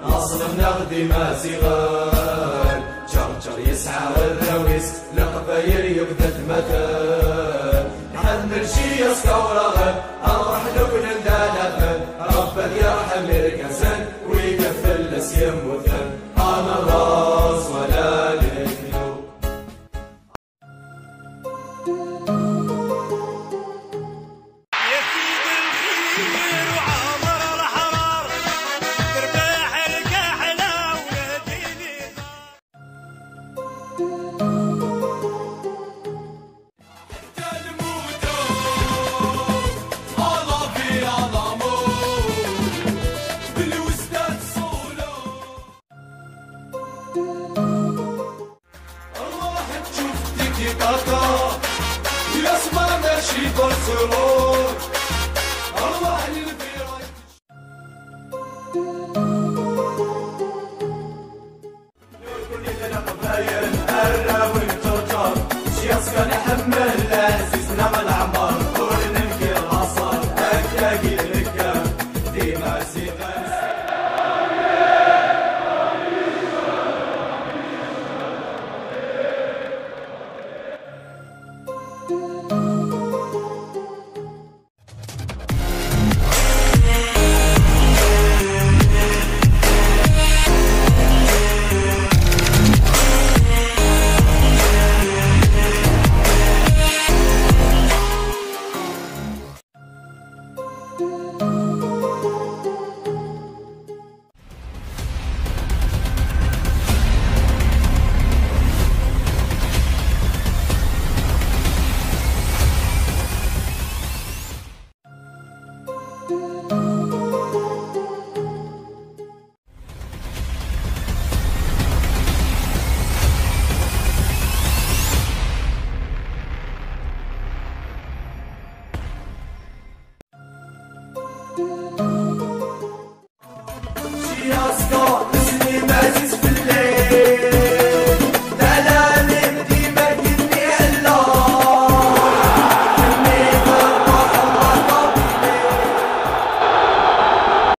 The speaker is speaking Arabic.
أصلا نغدي مازيغان جرجر يسعى الراويس لقبايل يبدا المكان نحمل شي يسكورغن أروح نكن ندانفن ربك يرحم الكسن ويكفل السيم وثن أنا الراس ولا الكيلو يسمع ماشي برسلون أرواح للفراق نقول لك أنا قبايل الراوي جرجر شي يسكن يحمل